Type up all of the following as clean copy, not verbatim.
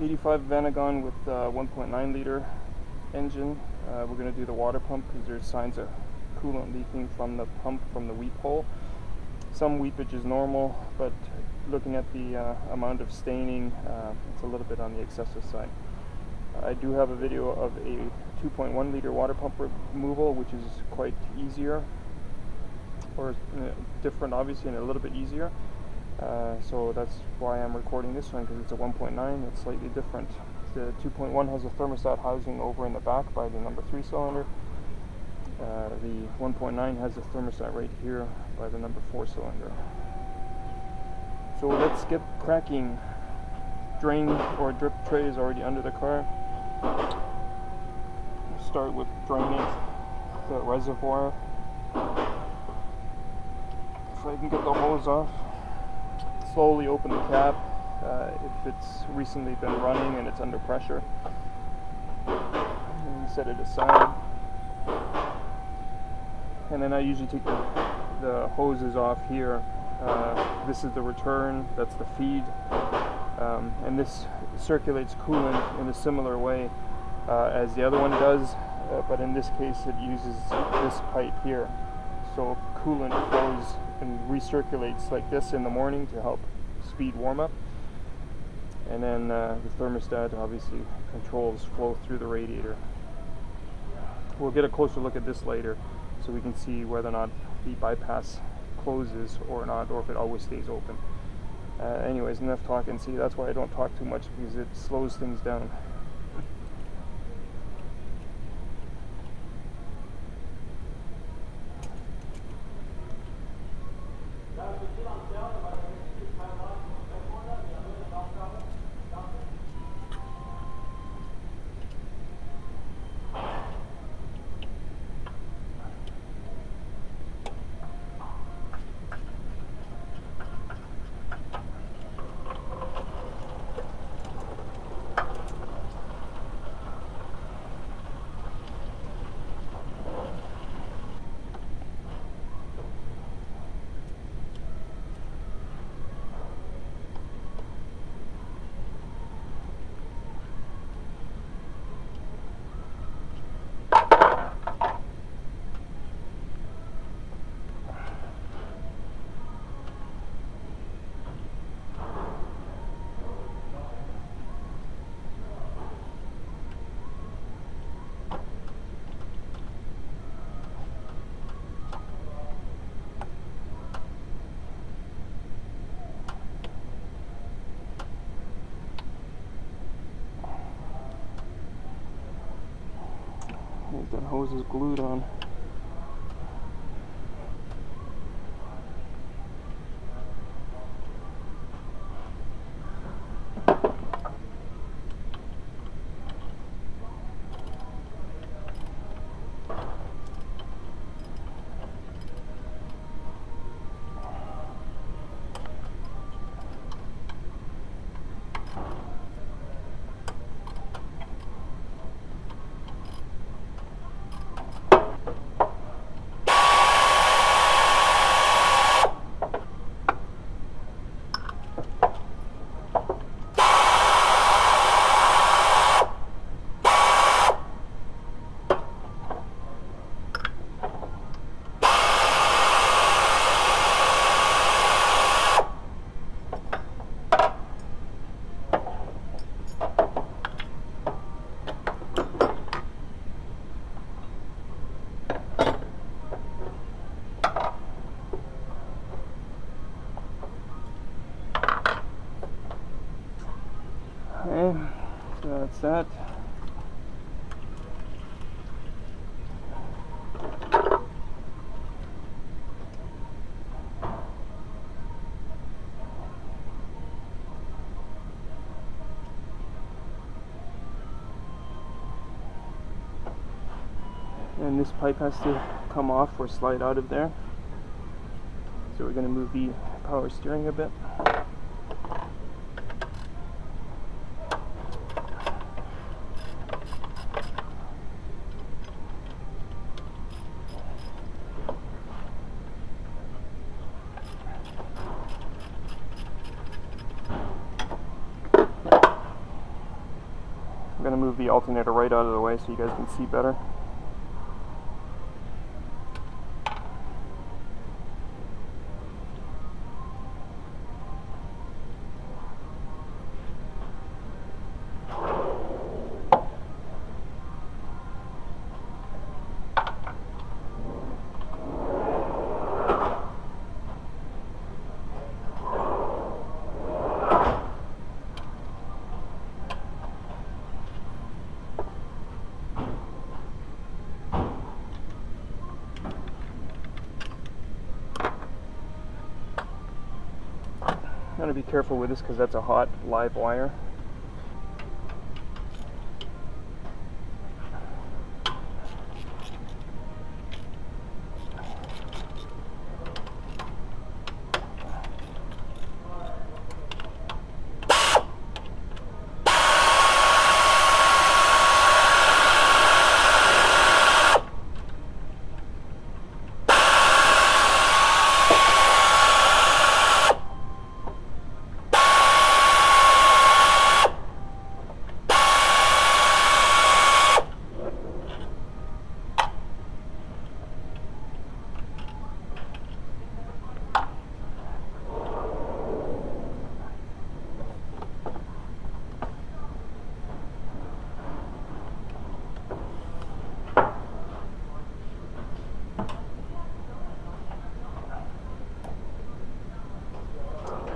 85 Vanagon with 1.9 liter engine. We're going to do the water pump because there's signs of coolant leaking from the pump from the weep hole. Some weepage is normal, but looking at the amount of staining, it's a little bit on the excessive side. I do have a video of a 2.1 liter water pump removal, which is quite easier, or different obviously, and a little bit easier. So that's why I'm recording this one, because it's a 1.9, it's slightly different. The 2.1 has a thermostat housing over in the back by the number 3 cylinder. The 1.9 has a thermostat right here by the number 4 cylinder. So let's get cracking. Drain or drip tray is already under the car. Start with draining the reservoir. If I can get the hose off. Slowly open the cap if it's recently been running and it's under pressure. And set it aside. And then I usually take the hoses off here. This is the return, that's the feed. And this circulates coolant in a similar way as the other one does, but in this case it uses this pipe here. So coolant flows and recirculates like this in the morning to help speed warm up. And then the thermostat obviously controls flow through the radiator. We'll get a closer look at this later so we can see whether or not the bypass closes or not, or if it always stays open. Anyways, enough talking. See, that's why I don't talk too much, because it slows things down. That hose is glued on. Okay, so that's that. And this pipe has to come off or slide out of there. So we're going to move the power steering a bit. move the alternator right out of the way so you guys can see better. I'm going to be careful with this because that's a hot live wire.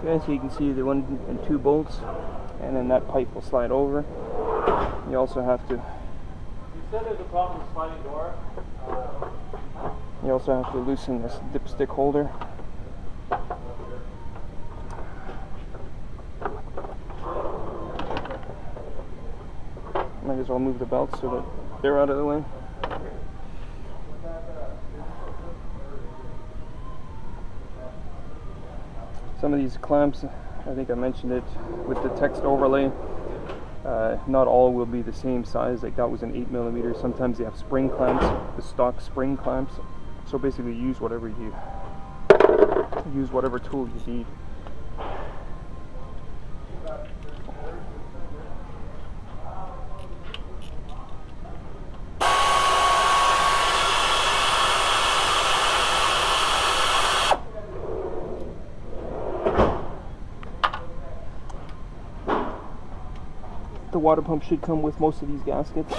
Okay, so you can see the 1 and 2 bolts, and then that pipe will slide over. You also have to. You said there's a problem with sliding door. You also have to loosen this dipstick holder. Might as well move the belts so that they're out of the way. Some of these clamps, I think I mentioned it with the text overlay, not all will be the same size. Like that was an 8mm. Sometimes they have spring clamps, the stock spring clamps. So basically use whatever tool you need. The water pump should come with most of these gaskets.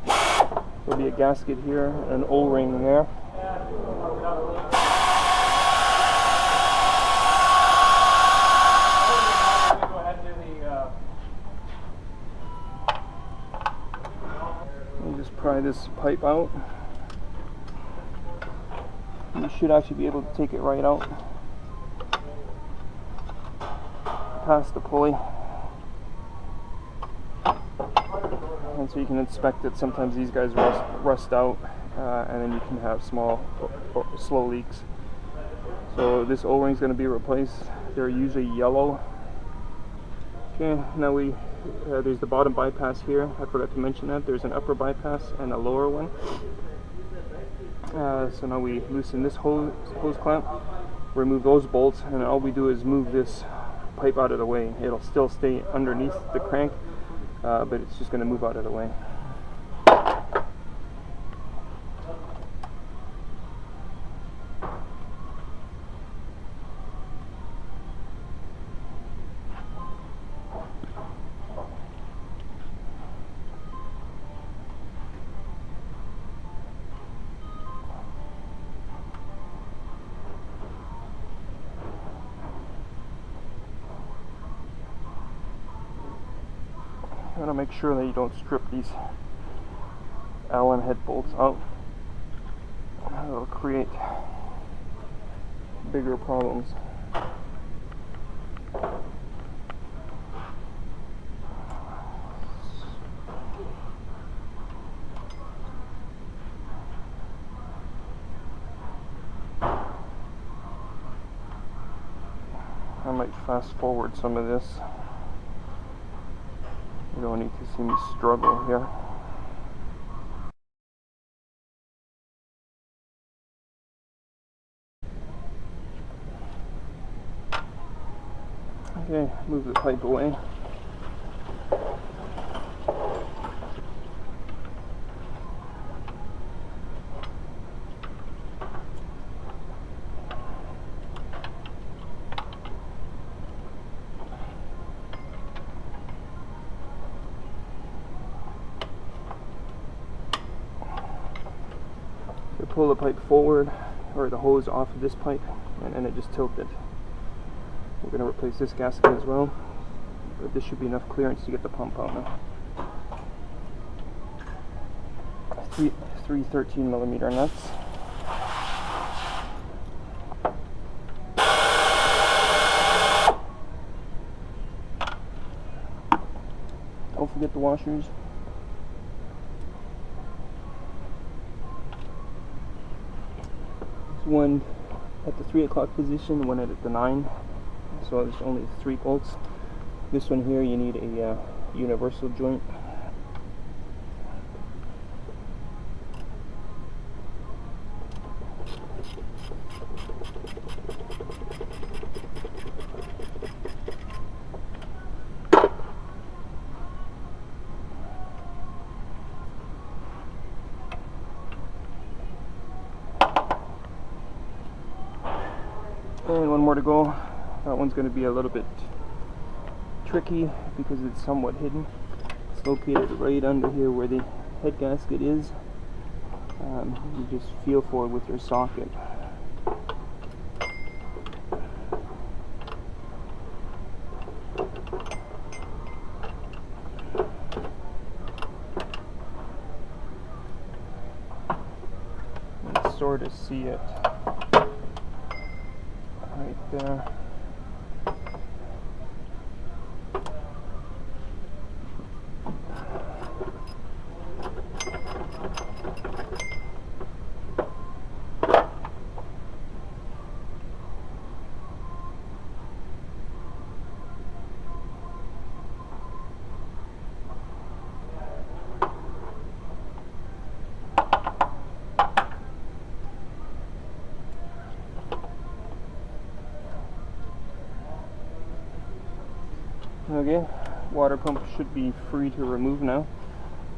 There'll be a gasket here, an O-ring there. Let me just pry this pipe out. You should actually be able to take it right out past the pulley. And so you can inspect it. Sometimes these guys rust out, and then you can have slow leaks. So this O-ring is going to be replaced. They're usually yellow. Okay, now there's the bottom bypass here. I forgot to mention that. There's an upper bypass and a lower one. So now we loosen this hose clamp, remove those bolts, and all we do is move this pipe out of the way. It'll still stay underneath the crank, but it's just going to move out of the way. You want to make sure that you don't strip these Allen head bolts out. It'll create bigger problems. I might fast forward some of this. You don't need to see me struggle here. Okay, move the pipe away. pull the pipe forward, or the hose off of this pipe, and then it just tilted. We're going to replace this gasket as well, but this should be enough clearance to get the pump out now. Three 13mm nuts. Don't forget the washers. There's one at the 3 o'clock position, one at the 9. So there's only 3 bolts. This one here, you need a universal joint. And one more to go. That one's going to be a little bit tricky because it's somewhat hidden. It's located right under here where the head gasket is. You just feel for it with your socket. You can sort of see it right there. Okay, water pump should be free to remove now.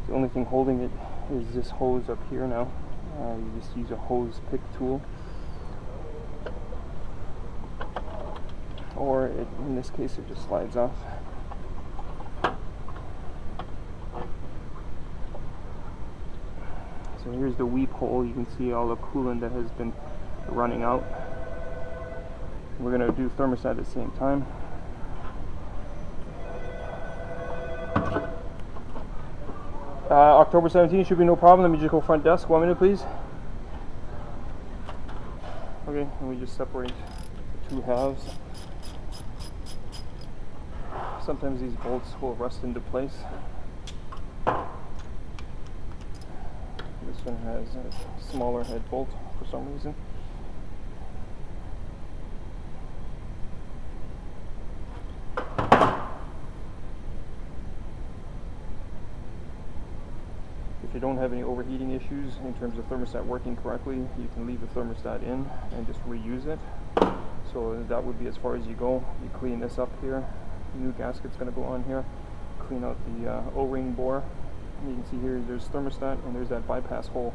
The only thing holding it is this hose up here now. You just use a hose pick tool, or in this case it just slides off. So here's the weep hole. You can see all the coolant that has been running out. We're going to do thermostat at the same time. October 17th should be no problem. Let me just go front desk. 1 minute, please. Okay, and we just separate the 2 halves. Sometimes these bolts will rust into place. This one has a smaller head bolt for some reason. If you don't have any overheating issues in terms of thermostat working correctly, you can leave the thermostat in and just reuse it. So that would be as far as you go. You clean this up here. New gasket's going to go on here. Clean out the O-ring bore. You can see here there's thermostat and there's that bypass hole.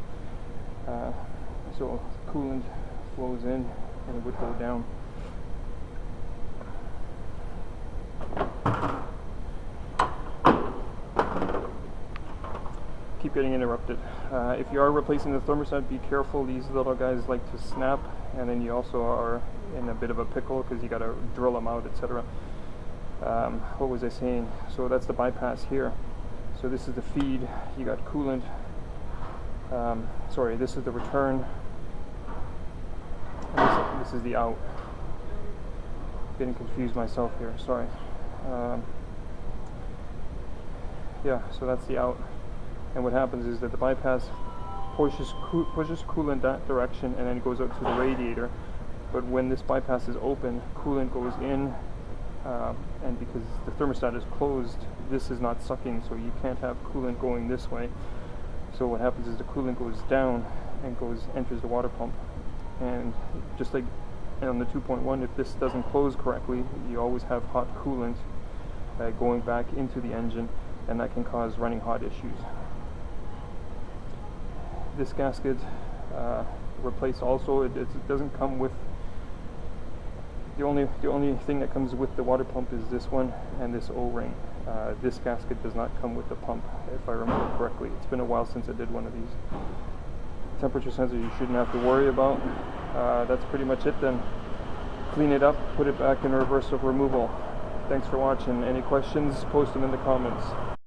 So coolant flows in and it would go down. Keep getting interrupted. If you are replacing the thermostat, be careful. These little guys like to snap, and then you also are in a bit of a pickle because you got to drill them out, etc. What was I saying? So that's the bypass here. So this is the feed. You got coolant. Sorry, this is the return. And this is the out. Getting confused myself here. Sorry. Yeah, so that's the out. And what happens is that the bypass pushes coolant that direction, and then it goes out to the radiator. But when this bypass is open, coolant goes in, and because the thermostat is closed, this is not sucking, so you can't have coolant going this way. So what happens is the coolant goes down and enters the water pump. And just like on the 2.1, if this doesn't close correctly, you always have hot coolant going back into the engine, and that can cause running hot issues. This gasket replace also. It doesn't come with the only thing that comes with the water pump is this one and this O-ring. This gasket does not come with the pump, if I remember correctly. It's been a while since I did one of these. temperature sensor you shouldn't have to worry about. That's pretty much it then. Clean it up, put it back in reverse of removal. Thanks for watching. Any questions, post them in the comments.